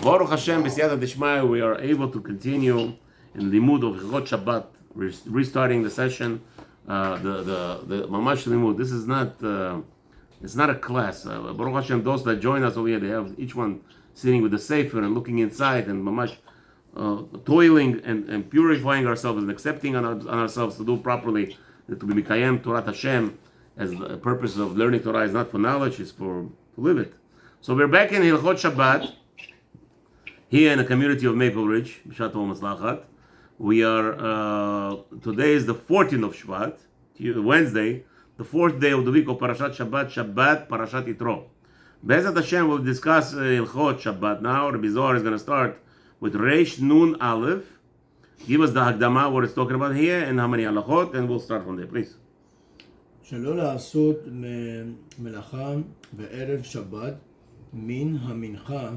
Baruch Hashem, b'siyata d'shmaya, we are able to continue in limud of Halachot Shabbat. We're restarting the session. The mamash limud. This is not. It's not a class. Baruch Hashem, those that join us over here, they have each one sitting with the sefer and looking inside and mamash toiling and purifying ourselves and accepting on ourselves to do properly, to be mikayem Torah Hashem, as the purpose of learning Torah is not for knowledge, it's to live it. So we're back in Halachot Shabbat here in the community of Maple Ridge, B'shat Mazliach. We are today is the 14th of Shvat, Wednesday, the fourth day of the week of Parashat Shabbat, Parashat Yitro. Be'ezat Hashem will discuss Halachot Shabbat now. Rabbi Zohar is going to start with Reish Nun Aleph. Give us the Hakdama, what it's talking about here, and how many halachot, and we'll start from there, please. שלא לעשות מלאכה בערב שבת מן המנחה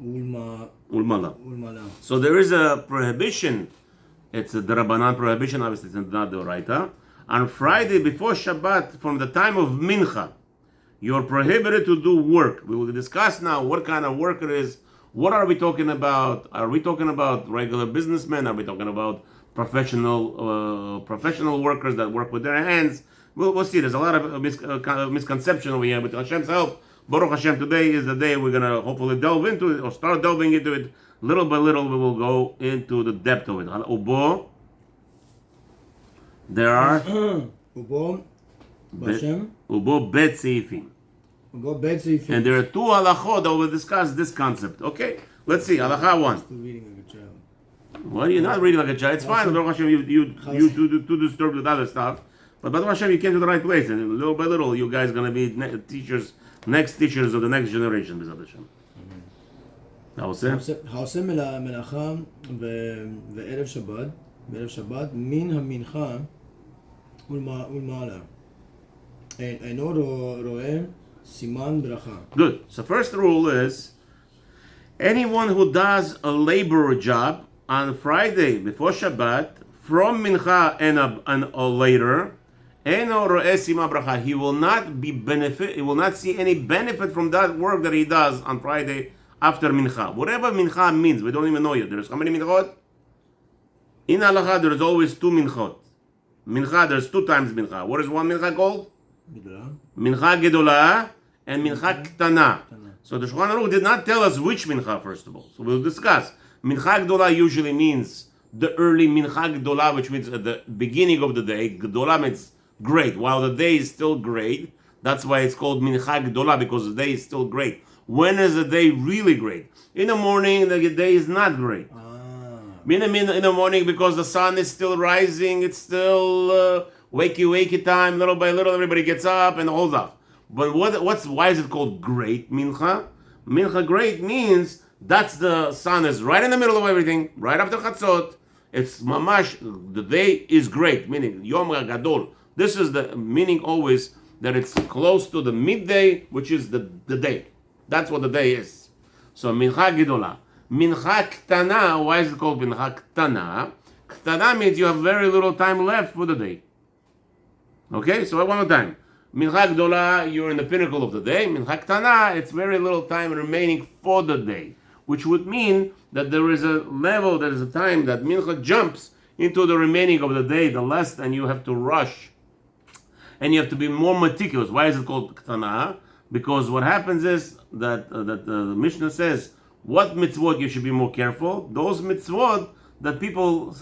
ולמעלה. So there is a prohibition. It's a Darabanan prohibition, obviously it's not the Oraita. On Friday before Shabbat, from the time of Mincha, you're prohibited to do work. We will discuss now what kind of work it is. What are we talking about? Are we talking about regular businessmen? Are we talking about professional workers that work with their hands? We'll see. There's a lot of misconception over here. With Hashem's help, Baruch Hashem, today is the day we're going to hopefully delve into it, or start delving into it. Little by little, we will go into the depth of it. Ubo, there are Ubo Bet Seifim. And there are two halachot that will discuss this concept. Okay, let's see. Halacha 1. Well, you're not reading like a child. It's fine. Baruch Hashem, you too disturbed with other stuff. But Baruch Hashem, you came to the right place. And little by little, you guys are going to be next teachers of the next generation. B'ezat Hashem. העושה מלאכה בערב שבת מן המנחה ולמעלה. אינו רואה סימן ברכה. Good. So first rule is, anyone who does a labor job on Friday before Shabbat, from Mincha and later, Eno ro'eh siman bracha. He will not be benefit. He will not see any benefit from that work that he does on Friday after Mincha. Whatever Mincha means, we don't even know yet. There's how many Minchot? In Halacha, there is always two Minchot. Mincha, there's two times Mincha. What is one Mincha called? Mincha Gedolah and Mincha Ktana. So the Shulchan Aruch did not tell us which Mincha, first of all. So we'll discuss. Mincha Gedolah usually means the early Mincha Gedolah, which means at the beginning of the day. Gedolah means great, while the day is still great. That's why it's called Mincha Gedolah, because the day is still great. When is the day really great? In the morning, the day is not great. In the morning, because the sun is still rising, it's still wakey time. Little by little, everybody gets up and holds up. But why is it called great Mincha? Mincha great means that's the sun is right in the middle of everything, right after Chatzot. It's mamash, the day is great, meaning Yom Gadol. This is the meaning always, that it's close to the midday, which is the day. That's what the day is. So Mincha Gedolah. Mincha Ktana, why is it called Mincha Ktana? Ktana means you have very little time left for the day. Okay, so one more time. Mincha Gedolah, you're in the pinnacle of the day. Mincha Ktana, it's very little time remaining for the day. Which would mean that there is a level, there is a time that Mincha jumps into the remaining of the day, the less, and you have to rush. And you have to be more meticulous. Why is it called Ktana? Because what happens is that the Mishnah says, what mitzvot you should be more careful? Those mitzvot that people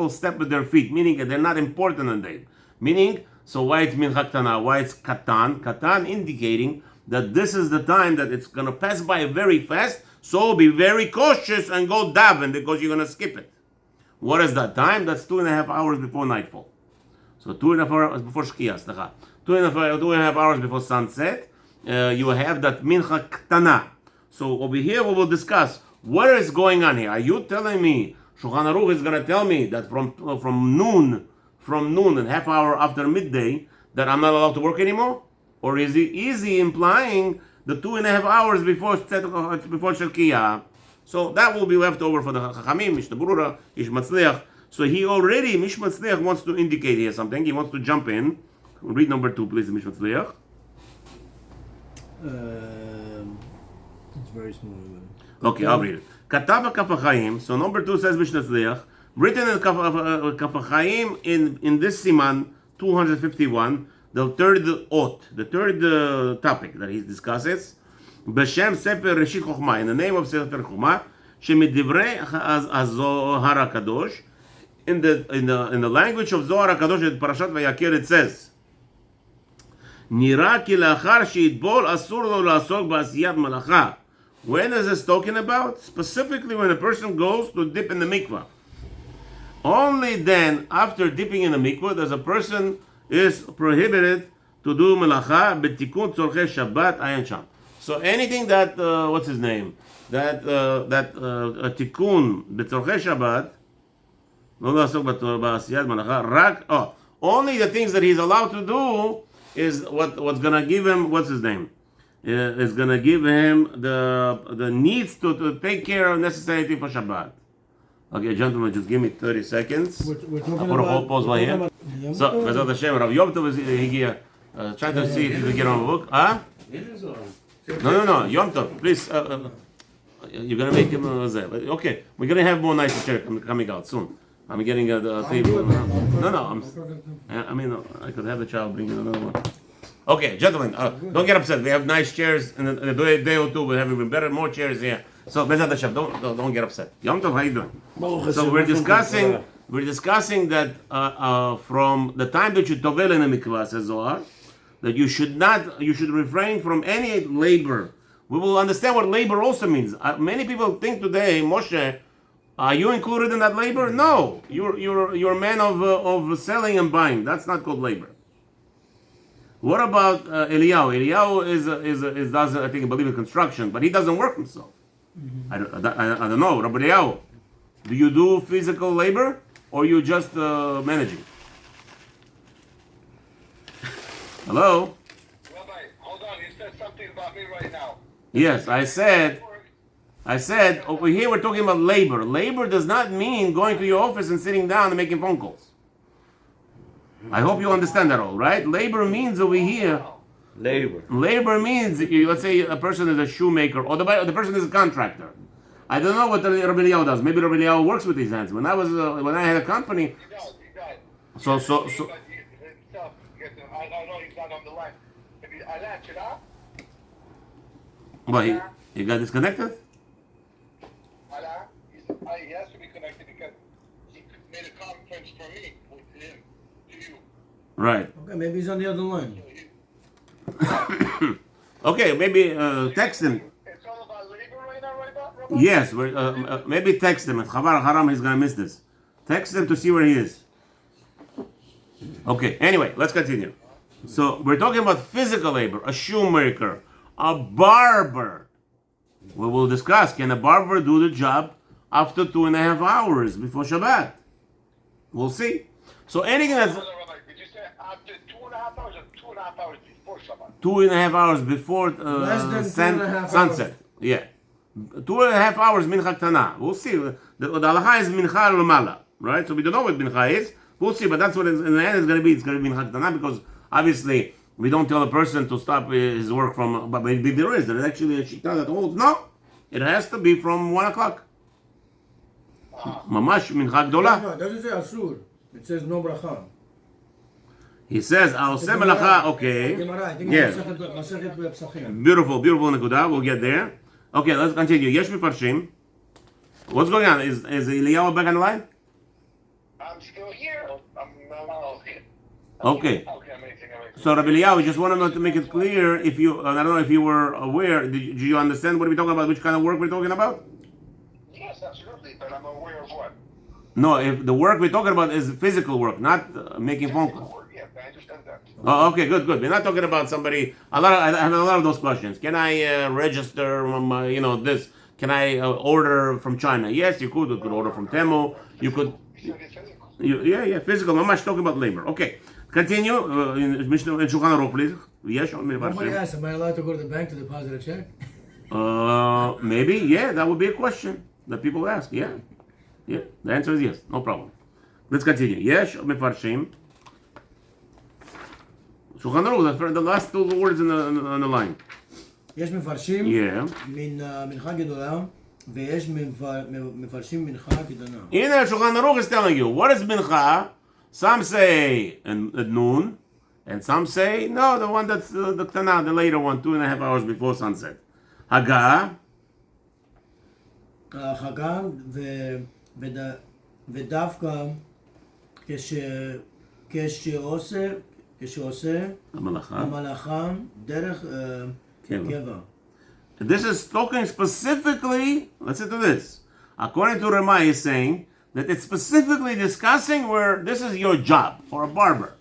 step with their feet, meaning that they're not important in the day. Meaning, so why it's Mincha Ktana? Why it's Katan? Katan indicating that this is the time that it's going to pass by very fast, so be very cautious and go daven because you're going to skip it. What is that time? That's 2.5 hours before nightfall. So 2.5 hours before Shkiyah, 2.5 hours before sunset, you have that Mincha Ktana. So over here we will discuss what is going on here. Are you telling me, Shulchan Aruch is going to tell me that from noon and half hour after midday, that I'm not allowed to work anymore? Or is he implying the 2.5 hours before Shkiyah? So that will be left over for the Chachamim, Mishnah Berurah, Ish Mazliach. So he already, Mish Mazliach wants to indicate here something. He wants to jump in. Read number 2, please, Mish Mazliach. It's very small. Okay, I'll read it. Katava Kaf HaChaim. So number 2 says Mishnah, written in Kaf HaChaim in this Siman 251, the third topic that he discusses. B'Shem Sefer Reshit Chochmah, in the name of Sefer Chochmah, Shemidivrei Zohar HaKadosh, in the language of Zohar HaKadosh, in Parashat Vayakir, it says, Nira ki lachar sheitbol asur lo la'asok ba'asiyat malacha. When is this talking about? Specifically when a person goes to dip in the mikvah. Only then, after dipping in the mikvah, does a person is prohibited to do melacha betikun tzorchei Shabbat ayin sham. So anything that what's his name? That tikun betzorchei Shabbat, lo la'asok ba'asiyat malacha. Only the things that he's allowed to do is what's gonna give him. What's his name? Is gonna give him the needs to take care of necessity for Shabbat. Okay, gentlemen, just give me 30 seconds. We're talking I'll put a whole pause right here. So, Bezat Hashem, Rav Yom Tov is here, trying to see if he can get on the book. Huh? No, Yom Tov, please. You're gonna make him okay, we're gonna have more nice chairs coming out soon. I'm getting the table. No. I mean, I could have the child bring in another one. Okay, gentlemen, don't get upset. We have nice chairs, and in a day or two we'll have even better, more chairs here. So, Bezat Hashem, don't get upset. Yom Tov, how you doing? So we're discussing that from the time that you tovel in a mikvah, says Zohar, that you should refrain from any labor. We will understand what labor also means. Many people think today, Moshe, are you included in that labor? No, you're a man of selling and buying. That's not called labor. What about Eliyahu? Eliyahu does, I think, I believe in construction, but he doesn't work himself. I don't know. Rabbi Eliyahu, do you do physical labor or you just managing? Hello? Rabbi, hold on. You said something about me right now. Yes, I said over here we're talking about labor. Labor does not mean going to your office and sitting down and making phone calls. I hope you understand that all, right? Labor means over here. Labor means, let's say a person is a shoemaker or the person is a contractor. I don't know what Rabbi Eliyahu does. Maybe Rabbi Eliyahu works with his hands. When I had a company. He does. So. I know he's not on the line. Maybe I latch it up. What, he got disconnected? He has to be connected because he made a conference for me with him to you. Right. Okay, maybe he's on the other line. Okay, maybe text him. It's all about labor right now, right? Yes, maybe text him. Chavar Haram, he's gonna miss this. Text him to see where he is. Okay, anyway, let's continue. So we're talking about physical labor, a shoemaker, a barber. We will discuss, can a barber do the job after 2.5 hours before Shabbat? We'll see. So anything that's... Did you say after 2.5 hours or 2.5 hours before Shabbat? 2.5 hours before Less than 2.5 sunset. hours. Yeah. 2.5 hours mincha ktana. We'll see. The halacha is mincha l'mala, right? So we don't know what mincha is. We'll see, but that's what in the end it's going to be. It's going to be mincha ktana because obviously we don't tell a person to stop his work from. But maybe there is actually a shita that holds no. It has to be from 1 o'clock. Mamash mincha gdola. No, it doesn't say asur. It says no bracha. He says, I'll say melacha, okay. Yes. Beautiful nekuda. We'll get there. Okay, let's continue. Yesh mifarshim. What's going on? Is Eliyahu back on the line? I'm still here. I'm here. Okay. Okay, amazing. So Rabbi Eliyahu, just wanted to make it clear, if you, I don't know if you were aware, did you understand what we're talking about, which kind of work we're talking about? Yes, absolutely, but I'm aware of what? No, if the work we're talking about is physical work, not making phone calls. Yes, I understand that. Oh, okay, good. We're not talking about somebody. I have a lot of those questions. Can I register? This. Can I order from China? Yes, you could. You could order from Temu. You could. Yeah, physical. I'm not talking about labor. Okay, continue. Mishnah in Shulchan Aruch, please. Yes, Somebody asked, am I allowed to go to the bank to deposit a check? Maybe. Yeah, that would be a question that people ask. Yeah. The answer is yes. No problem. Let's continue. Yes, mefarshim. Shulchan Aruch, the last two words on the line. יש מפרשים Yeah. מנחה גדולה ויש מפרשים מנחה כדנה. הנה, Shulchan Aruch is telling you, what is mincha? Some say at noon, and some say, no, the one that's the Ktana, the later one, 2.5 hours before sunset. Haga, החגה ודווקא כשעושה המלאכה דרך קבע. This is talking specifically, listen to this. According to Ramah, is saying that it's specifically discussing where this is your job for a barber.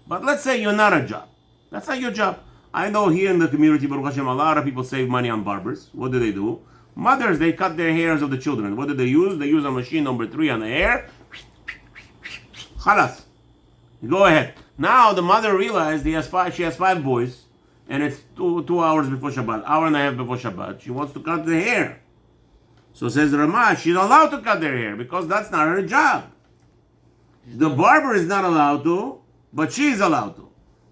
But let's say you're not a job. That's not your job. I know here in the community, Baruch Hashem, a lot of people save money on barbers. What do? Mothers, they cut their hairs of the children. What do they use? They use a machine number 3 on the hair. Khalas. Go ahead. Now the mother realized she has 5 boys, and it's two hours before Shabbat, hour and a half before Shabbat. She wants to cut the hair. So says Ramah, she's allowed to cut their hair because that's not her job. The barber is not allowed to, but she's allowed to.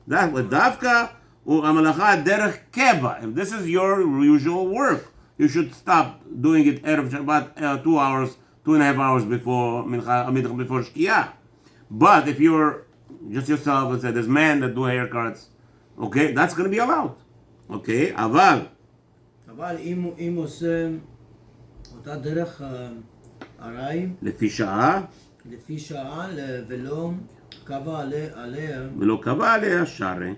That with dafka u'amalacha derech keva. If this is your usual work, you should stop doing it erev Shabbat 2.5 hours before mincha, before shkiyah. But if you're just yourself, let's say there's men that do haircuts, okay, that's going to be allowed. Okay, אבל אם עושה אותה דרך ארעי לפי שעה ולא קבע עליה שרי.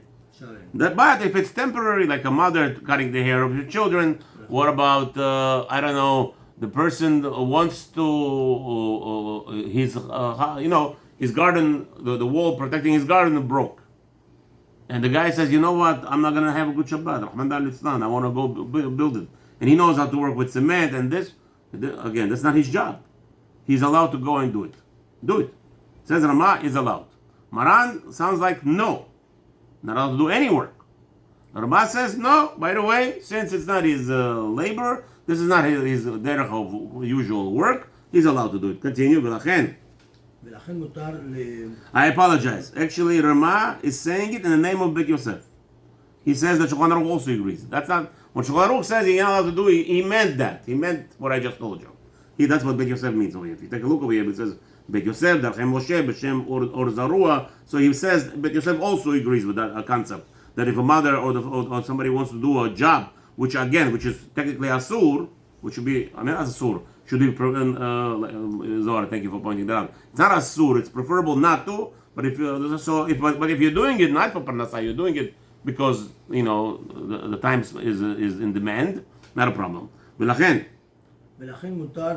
But if it's temporary, like a mother cutting the hair of her children, what about, I don't know, the person wants to, his garden, the wall protecting his garden broke. And the guy says, you know what, I'm not going to have a good Shabbat. I want to go build it. And he knows how to work with cement and this. Again, that's not his job. He's allowed to go and do it. Do it. Says Ramah is allowed. Maran sounds like no. Not allowed to do any work. Ramah says no, by the way, since it's not his labor, this is not his derech of usual work, he's allowed to do it. Continue. I apologize. Actually, Ramah is saying it in the name of Bet Yosef. He says that Shulchan Aruch also agrees. That's not when Shulchan Aruch says he's not allowed to do it. He meant that. He meant what I just told you. That's what Bet Yosef means over here. If you take a look over here, it says Bet Yosef, Darchem Moshe, B'Shem Or Zarua. So he says Bet Yosef also agrees with that concept that if a mother or somebody wants to do a job, which is technically asur, which should be asur. Should be Zohar, thank you for pointing that out. It's not asur, it's preferable not to, but if you're doing it not for parnasa, you're doing it because the time is in demand, not a problem. ולכן מותר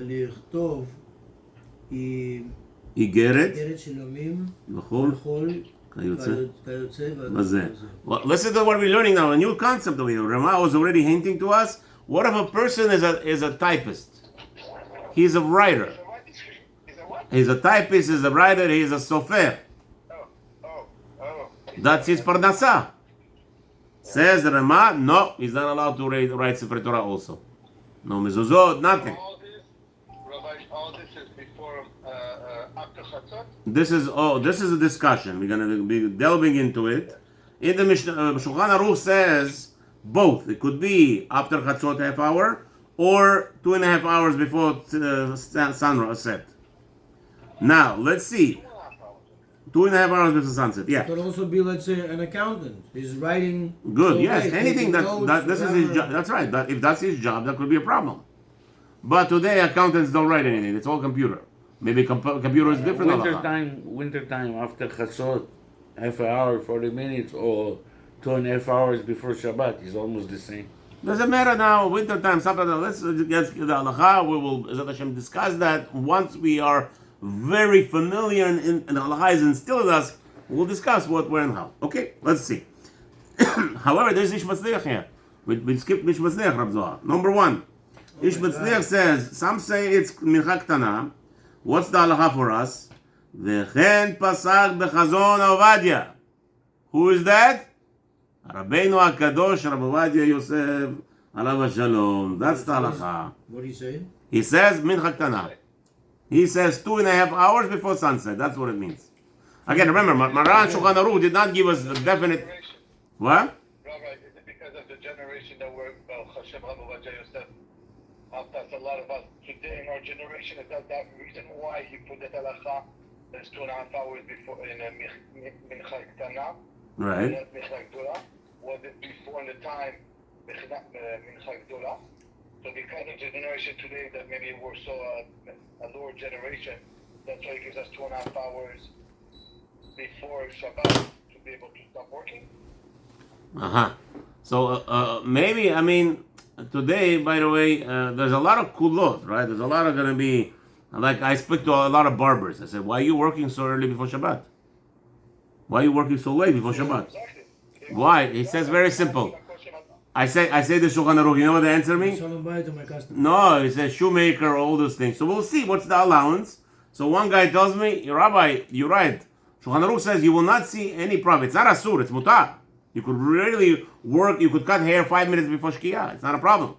לכתוב איגרת שלומים וכל כיוצא בזה. Well, listen to what we're learning now, a new concept over here. Ramah was already hinting to us. What if a person is a typist? He's a writer. He's a typist, he's a writer, he's a sofer. That's his parnasa. Says Ramah, no, he's not allowed to write Sefer Torah also. No mezuzot, nothing. All this is before, after Chatzot? This is a discussion. We're going to be delving into it. In the Mishnah, Shulchan Aruch says both. It could be after Chatzot half hour or 2.5 hours before sunset. Now, let's see. 2.5 hours before sunset, yeah. It could also be, let's say, an accountant. He's writing. Good, yes. Anything that this is his job. That's right. If that's his job, that could be a problem. But today, accountants don't write anything. It's all computer. Maybe computer is different. Winter time after Chatzot, half an hour, 40 minutes, or 2.5 hours before Shabbat is almost the same. Doesn't matter now. Winter time, something like that. Let's get the halacha. We will, Ezrat Hashem, discuss that once we are very familiar and the halacha is instilled in us. We'll discuss what, where, and how. Okay, let's see. However, there's Ish Mazliach here. We skipped Ish Mazliach, Rab Zohar. Number 1. Ish Mazliach says, some say it's mincha ktana. What's the halacha for us? V'chen pasak b'chazon Ovadia. Who is that? Rabbeinu HaKadosh, Rabbi Ovadia Yosef, alav shalom. That's the halacha. What do you say? He says mincha ktana. He says 2.5 hours before sunset. That's what it means. Again, remember, Maran Shulchan Aruch did not give us the definite. What? Rabbi, is it because of the generation that were Hashem Rabbi Yosef? That's a lot of us today in our generation. Is that reason why he put the halacha that's 2.5 hours before in a mincha ktana? Right. Not mincha gdola. Was it before in the time mincha gdola? So because of the generation today that maybe we're so a lower generation, that's why it gives us 2.5 hours before Shabbat to be able to stop working. So maybe, I mean, today, by the way, there's a lot of kulot, right? There's a lot of going to be, like I speak to a lot of barbers. I said, why are you working so early before Shabbat? Why are you working so late before Shabbat? Exactly. Why? He says very simple. I say the Shulchan Aruch. You know what they answer me? Shalom bayit to my customer. No, he says shoemaker, all those things. So we'll see what's the allowance. So one guy tells me, Rabbi, you're right. Shulchan Aruch says you will not see any profit. It's not asur, it's mutar. You could really work, you could cut hair 5 minutes before Shkia. It's not a problem.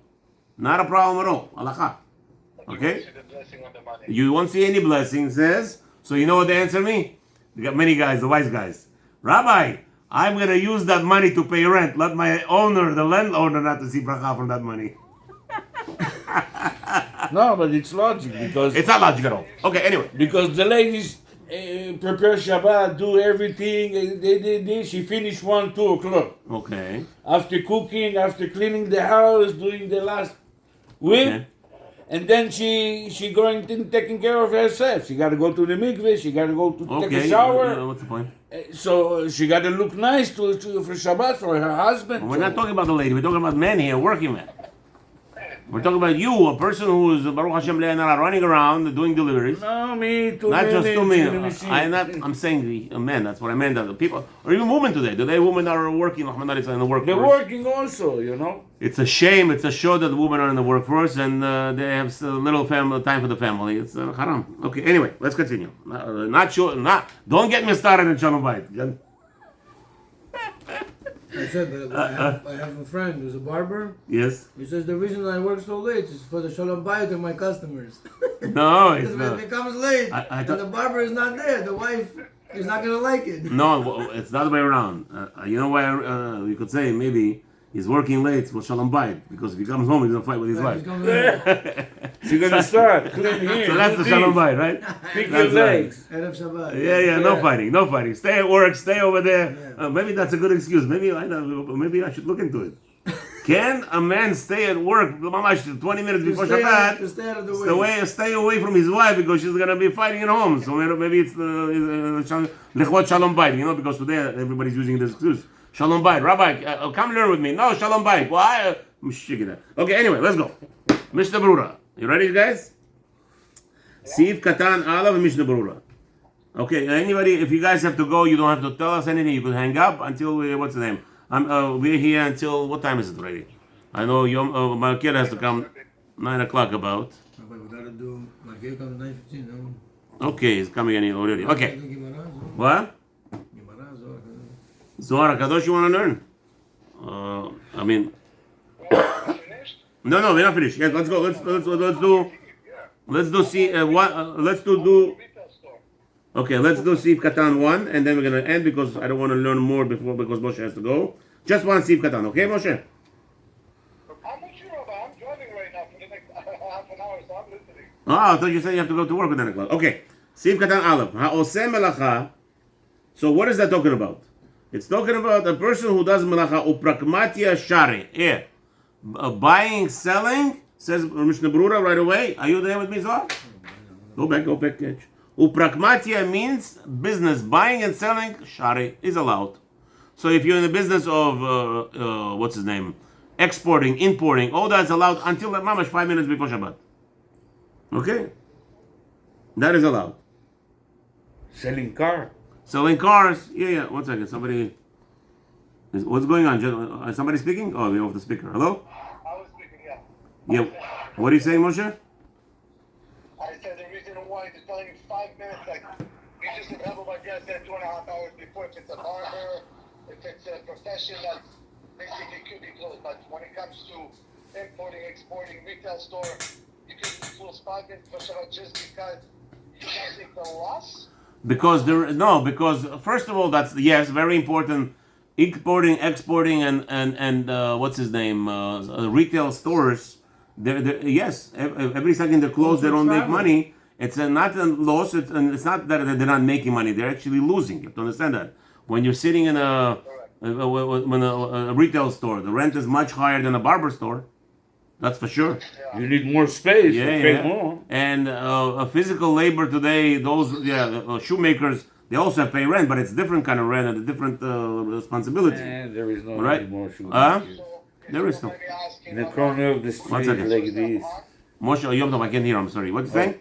Not a problem at all. Halakha. Okay? You won't see any blessing, says. So you know what they answer me? You got many guys, the wise guys. Rabbi, I'm going to use that money to pay rent. Let my owner, the landowner, not to see bracha from that money. No, but it's logic because It's not logic at all. Okay, anyway. because the ladies prepare Shabbat, do everything. She finished 1, 2 o'clock. Okay. After cooking, after cleaning the house, doing the last whip, Okay. and then she going to taking care of herself. She got to go to the mikveh. She got to go to take Okay. a shower. What's the point? So she got to look nice for Shabbat for her husband. We're not talking about the lady. We're talking about men here, working men. We're talking about you, a person who is Baruch Hashem Le'anara, running around doing deliveries. No, me, 2 Not minutes. just 2 in the minutes. machine. I'm saying the men. That's what I meant. That the people, or even women today. Today, women are working. In the workforce. They're working also, you know. It's a shame. It's a show that the women are in the workforce and they have so little time for the family. It's haram. Okay. Anyway, let's continue. Not sure. Don't get me started in Shalom Bayit. I said that I have a friend who's a barber. Yes. He says the reason I work so late is for the shalom bayit of my customers. No, it's Because not. if it comes late I and thought- the barber is not there, the wife is not gonna like it. No, it's the other way around. You know why? You could say maybe he's working late for Shalom Bayit because if he comes home, he's gonna fight with his Right, wife. he's gonna She's gonna start clean here. So that's do the Shalom this, Bayit, right? Pick That's your right. legs. Erev Shabbat. Yeah, no fighting, no fighting. Stay at work, stay over there. Yeah. Maybe that's a good excuse. Maybe I should look into it. Can a man stay at work 20 minutes before Shabbat? To stay out of the way. Stay away from his wife because she's gonna be fighting at home. So maybe it's Lechot Shalom Bayit, because today everybody's using this excuse. Shalom Bayit, Rabbi, come learn with me. No, Shalom Bayit. Why? Okay, anyway, let's go. Mishnah Berurah. You ready, guys? Siv Katan Alav and Mishnah Berurah. Okay, anybody, if you guys have to go, you don't have to tell us anything. You can hang up until what's the name? We're here until, what time is it already? I know my kid has to come 9 o'clock about. But we gotta do, my kid comes 9:15, no? Okay, he's coming in already. Okay. Gemara, What? Zohar HaKadosh you want to learn? I mean, Finished? no, we're not finished. Yes, let's go. Let's do see let's do Retail store. okay. Let's do Sif Katan 1, and then we're gonna end because I don't want to learn more because Moshe has to go. Just one Sif Katan, okay, Moshe? I'm not sure, Rabbi. I'm driving right now for the next half an hour, so I'm listening. I thought you said you have to go to work at 9 o'clock. Okay, Sif Katan Aleph. Ha'oseh melacha. So what is that talking about? It's talking about a person who does melacha upragmatia shari. Yeah, buying, selling. Says Mishnah Berurah right away. Are you there with me, Zohar? Go back, catch. Upragmatia means business, buying and selling. Shari is allowed. So if you're in the business of what's his name, exporting, importing, all that's allowed until mamash 5 minutes before Shabbat. Okay, that is allowed. Selling car. Selling cars. Yeah. 1 second. What's going on? Is somebody speaking? Oh, we're off the speaker. Hello. I was speaking, yeah. Yeah. What are you saying, Moshe? I said the reason why they're telling you 5 minutes, like, you just have my guess that 2.5 hours before. If it's a barber, if it's a profession that basically could be closed. But when it comes to importing, exporting, retail store, you can close 5 minutes for Shabbat just because you can't take the loss. Because first of all, that's very important. Importing, exporting, and what's his name? Retail stores. Yes, every second they're closed, they don't make money. It's not a loss. It's not that they're not making money. They're actually losing. You have to understand that. When you're sitting in a retail store, the rent is much higher than a barber store. That's for sure. You need more space. Yeah, you pay yeah. more. And a physical labor today, those shoemakers, they also pay rent, but it's different kind of rent and a different responsibility. And there is no Right? anymore shoes. There is no. In the corner of the One street second. like this. Moshe, Yom Tov, I can't hear. I'm sorry. What you saying?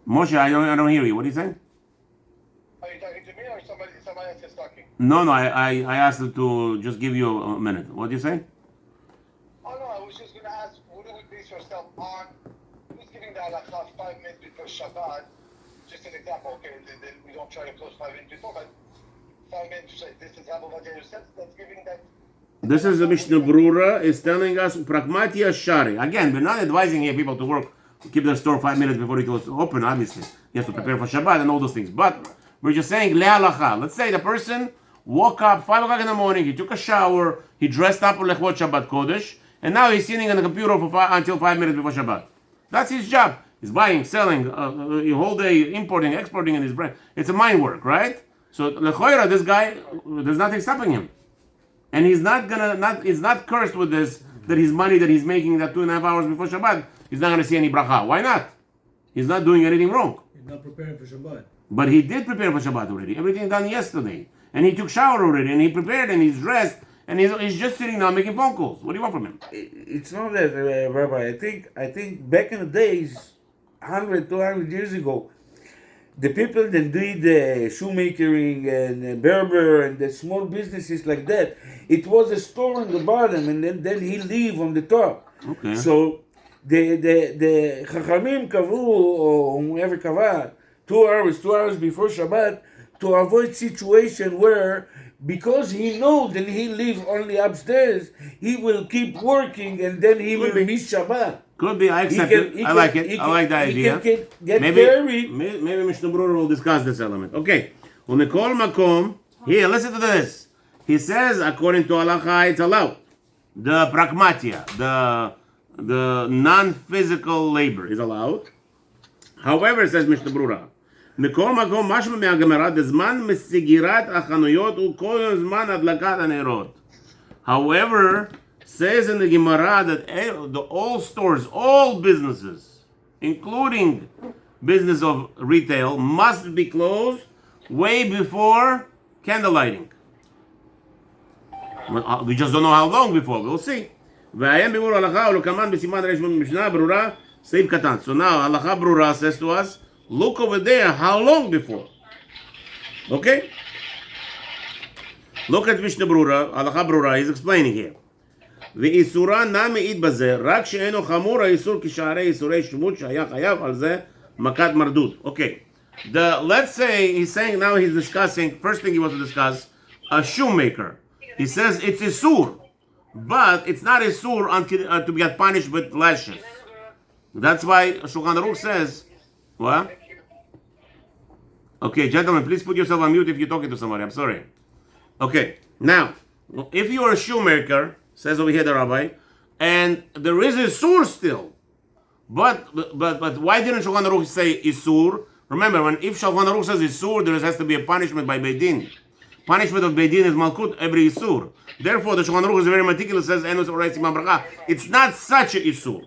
Moshe, I don't hear you. What are you saying? Are you talking to me or somebody else is talking? No, I asked him to just give you a minute. What do you say? Oh no, I was just going to ask, would it base yourself on who's giving the halakha 5 minutes before Shabbat? Just an example, okay, then we don't try to close 5 minutes before, but 5 minutes, you say, this is Rabbi Vadir says, that's giving that. This is the Mishnah Berurah is telling us pragmatia shari. Again, we're not advising here people to work, keep their store 5 minutes before it goes open. Obviously, he has to prepare for Shabbat and all those things. But we're just saying le'alacha. Let's say the person woke up 5 o'clock in the morning. He took a shower. He dressed up for lechvot Shabbat Kodesh, and now he's sitting on the computer until 5 minutes before Shabbat. That's his job. He's buying, selling, a whole day importing, exporting in his brain. It's a mind work, right? So lechoira, this guy, there's nothing stopping him. And he's not cursed with this, that his money that he's making that 2.5 hours before Shabbat, he's not going to see any bracha. Why not? He's not doing anything wrong. He's not preparing for Shabbat. But he did prepare for Shabbat already. Everything done yesterday. And he took shower already, and he prepared, and he's dressed, and he's just sitting down making phone calls. What do you want from him? It's not that, Rabbi. I think back in the days, 100, 200 years ago, the people that did shoemakering and barber and the small businesses like that, it was a store on the bottom, and then he leave on the top. Okay. So the Chachamim kavu, or whoever kavah, 2 hours before Shabbat, to avoid situation where, because he knows that he live only upstairs, he will keep working and then he will miss Shabbat. Could be. I accept it. I like it. I like the idea. He can get maybe married. maybe Mishnah Berurah will discuss this element. Okay. Umekol makom. Here, listen to this. He says, according to halacha, it's allowed. The pragmatia, the non-physical labor is allowed. However, says Mishnah Berurah, מכל מקום, משמע מהגמרא, דזמן מסגירת החנויות הוא כל זמן הדלקת הנרות. However, says in the Gemara that all stores, all businesses, including business of retail, must be closed way before candle lighting. We just don't know how long before. We'll see. ועיין ביאור הלכה ולקמן בסימן רש במשנה ברורה סעיף קטן. So now הלכה ברורה says to us, look over there, how long before? Okay? Look at Mishnah Berurah, הלכה ברורה, he's explaining here. ואיסורה נא מעיד בזה, רק שאינו חמור האיסור כשערי איסורי שמות שהיה חייב על זה מכת מרדות. Okay. Let's say, he's saying now he's discussing, first thing he wants to discuss, a shoemaker. He says it's isur, but it's not isur until to get punished with lashes. That's why Shulchan Aruch says, what? Okay, gentlemen, please put yourself on mute if you're talking to somebody. I'm sorry. Okay, now, if you are a shoemaker, says over here the rabbi, and there is isur still, but why didn't Shulchan Aruch say isur? Remember, if Shulchan Aruch says isur, there has to be a punishment by Beit Din. Punishment of Beit Din is malkut every isur. Therefore, the Shulchan Aruch is very meticulous. Says enus orais imam bracha. It's not such a isur.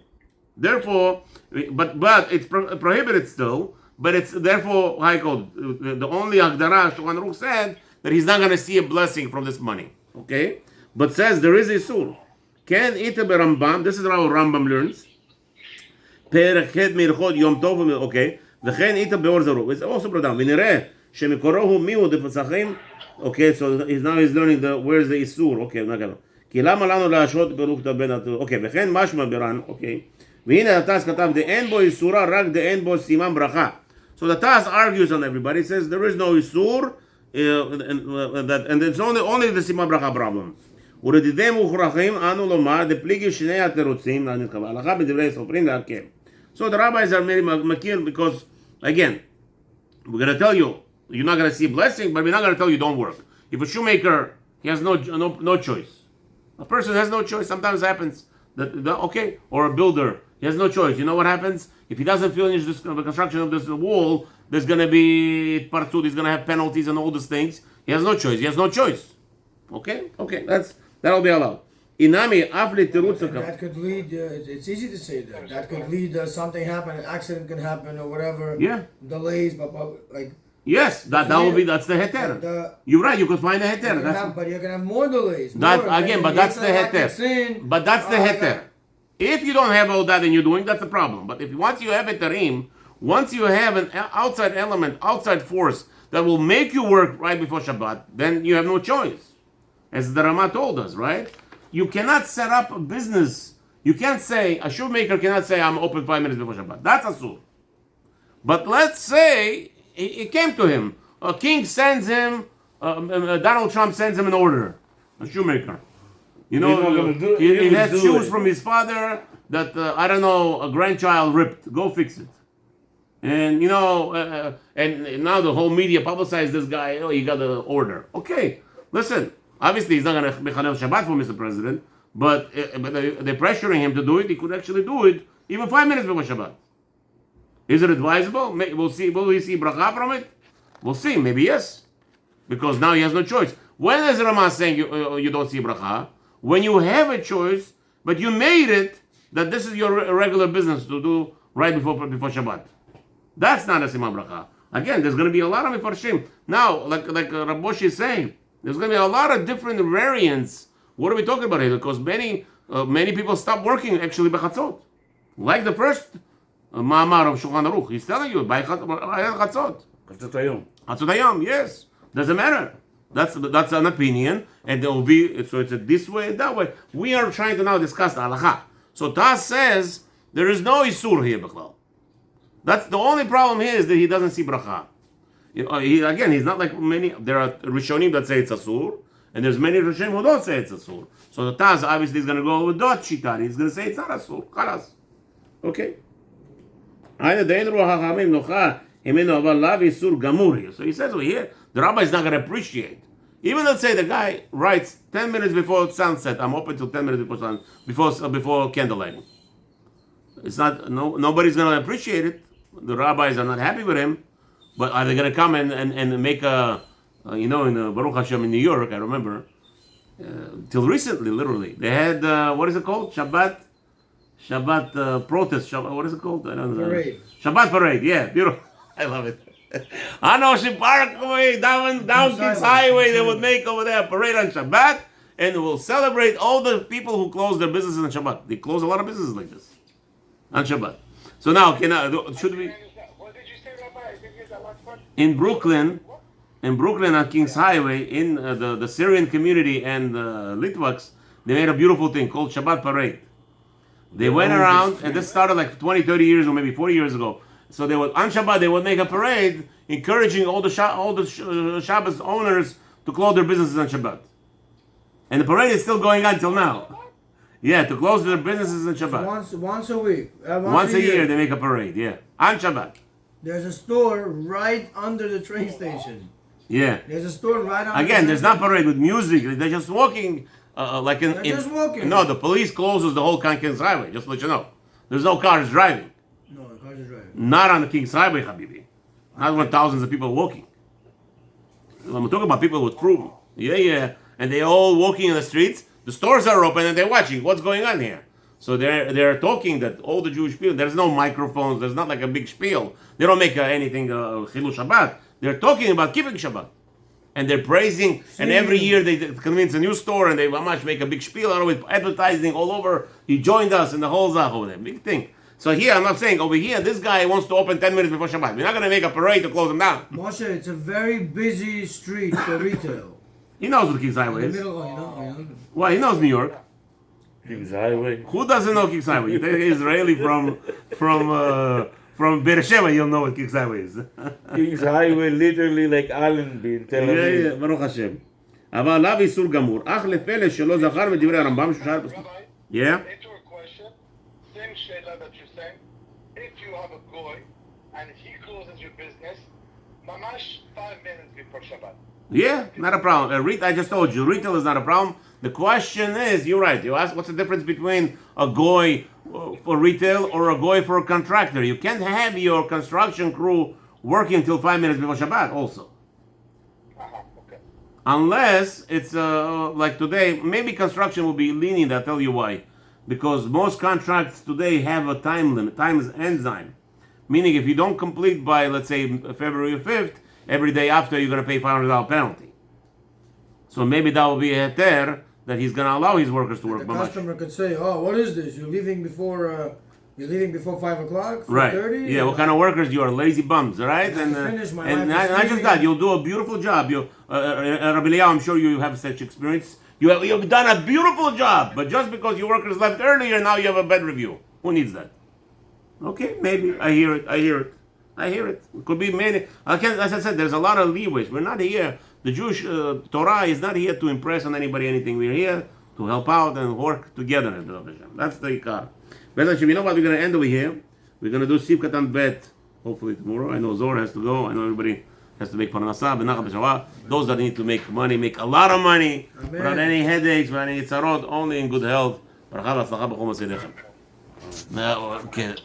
Therefore, but it's prohibited still. But it's therefore high code. The only agdara Shulchan Aruch said that he's not going to see a blessing from this money. Okay, but says there is isur. Ken ita berambam. This is how Rambam learns. Perachet mirchot yom tov. Okay. וכן איתה באור זרוק. It's also brought down. ונראה שמקורו הוא מיהו דפצחים. Okay, so he's learning where's the איסור. Okay, נגע. כי למה לנו להשעות פירוק בין התור. Okay, וכן משמע ברן. Okay. והנה התס כתב, דאין בו איסורה, רק דאין בו סימן ברכה. So the Taz argues on everybody. It says there is no איסור, and it's only the סימן ברכה problem. ולדידי מוכרחים אנו לומר, דפליגי שני התירוצים, הלכה בדברי סופרים להקל. So the rabbis are very makir because, again, we're going to tell you, you're not going to see a blessing, but we're not going to tell you don't work. If a shoemaker, he has no choice. A person has no choice. Sometimes it happens Okay, or a builder. He has no choice. You know what happens? If he doesn't finish the construction of this wall, there's going to be partsud, he's going to have penalties and all these things. He has no choice. He has no choice. Okay? That'll be allowed. Inami afli tirutz. That could lead, it's easy to say that. That could lead something happen, an accident can happen or whatever. Yeah. Delays, but like. Yes, that's the heter. You're right, you could find a heter. But you're going to have more delays. But that's the heter. But that's the heter. If you don't have all that and you're doing, that's a problem. But if once you have a tarim, once you have an outside element, outside force that will make you work right before Shabbat, then you have no choice. As the Rama told us, right? You cannot set up a business. You can't say, a shoemaker cannot say, I'm open 5 minutes before Shabbat. That's asur. But let's say it came to him. A king sends him, Donald Trump sends him an order, a shoemaker. You know, he has shoes from his father that, I don't know, a grandchild ripped. Go fix it. And, and now the whole media publicized this guy. Oh, he got the order. Okay, listen. Obviously, he's not going to Mechanel Shabbat for Mr. President, but they're pressuring him to do it. He could actually do it even 5 minutes before Shabbat. Is it advisable? We'll see. Will we see bracha from it? We'll see. Maybe yes. Because now he has no choice. When is Rama saying you don't see bracha? When you have a choice, but you made it that this is your regular business to do right before Shabbat. That's not a simam bracha. Again, there's going to be a lot of mifarshim. Now, like Rav Moshe is saying, there's going to be a lot of different variants. What are we talking about here? Because many people stop working actually b'chatzot. Like the first ma'amar of Shulchan Aruch. He's telling you, by chatzot. Chatzot hayom, yes. Doesn't matter. That's an opinion, and there will be, so it's this way and that way. We are trying to now discuss the halacha. So Taz says there is no isur here, b'chlal. That's the only problem here is that he doesn't see bracha. He's not like many. There are Rishonim that say it's asur, and there's many Rishonim who don't say it's asur. So the Taz obviously is going to go with dot shitani. He's going to say it's not asur. Chalas. Okay. So he says over here, the rabbi is not going to appreciate. Even let's say the guy writes 10 minutes before sunset, I'm open till 10 minutes before candlelighting. It's not, nobody's going to appreciate it. The rabbis are not happy with him, but are they going to come and make a, in Baruch Hashem in New York, I remember, till recently, literally, they had, what is it called? Shabbat protest. What is it called? I don't know. Parade. Shabbat parade. Yeah, beautiful. I love it. On Ocean Parkway, down Kings Highway, they would make over there a parade on Shabbat, and they will celebrate all the people who close their businesses on Shabbat. They close a lot of businesses like this on Shabbat. So now, should we? What did you say, Rabbi? I didn't get that last part. In Brooklyn on Kings Highway, in the Syrian community and the Litvaks, they made a beautiful thing called Shabbat parade. They went around, and this started like 20, 30 years or maybe 40 years ago. So they would, on Shabbat, they would make a parade encouraging all the Shabbos owners to close their businesses on Shabbat. And the parade is still going on till now. Yeah, to close their businesses on Shabbat. Once a week. Once a year they make a parade, yeah. On Shabbat. There's a store right under the train station. Yeah. There's a store right under Again, there's not parade with music. They're just walking. Just walking. No, the police closes the whole King's Highway, just to let you know. There's no cars driving. No, the cars are driving. Not on the King's Highway, Habibi. Not when thousands of people are walking. I'm talking about people with crew. Yeah. And they're all walking in the streets. The stores are open and they're watching what's going on here. So they're talking that all the Jewish people, there's no microphones, there's not like a big spiel. They don't make anything Chilul Shabbat. They're talking about keeping Shabbat. And they're praising, and every year they convince a new store and they make a big spiel out of it, advertising all over. He joined us in the whole Zach over there. Big thing. So here, I'm not saying over here, this guy wants to open 10 minutes before Shabbat. We're not going to make a parade to close him down. Moshe, it's a very busy street for retail. He knows what King's Highway is. Well, he knows New York. King's Highway. Who doesn't know King's Highway? You take an Israeli from Berurah, you'll know what King's Highway is. King's Highway, literally like Allenby in Tel Aviv. Yeah, ברוך השם. אבל עליו איסור גמור. אך לפלא שלא זכר מדברי הרמב"ם ששאל... Yeah? Into a question, same shayla that you're saying, if you have a goy and he closes your business, mamash 5 minutes before Shabbat, Yeah, not a problem. I just told you, retail is not a problem. The question is, you're right. You ask, what's the difference between a goy for retail or a goy for a contractor? You can't have your construction crew working until 5 minutes before Shabbat. Also, Okay. unless it's like today, maybe construction will be lenient. I'll tell you why. Because most contracts today have a time limit, time enzyme. Meaning if you don't complete by, let's say, February 5th, every day after you're going to pay $500 penalty. So maybe that will be a heter that he's going to allow his workers to work. The customer could say, "Oh, what is this? You're leaving before 5 o'clock, 4:30?" Right. Yeah, what kind of workers you are? Lazy bums, right? I And finish my and life not just that, you'll do a beautiful job. You, Rabbi Eliyahu, I'm sure you have such experience. You've done a beautiful job, but just because your workers left earlier, now you have a bad review. Who needs that? Okay, maybe. I hear it. It could be many. As I said, there's a lot of leeways. We're not here. The Jewish Torah is not here to impress on anybody anything. We're here to help out and work together. That's the ikar. You know what? We're going to end over here. We're going to do Siv Katan Bet hopefully tomorrow. I know Zor has to go. I know everybody has to make parnasah. Those that need to make money, make a lot of money. Amen. Without any headaches, without any tzarot, only in good health. Now, okay.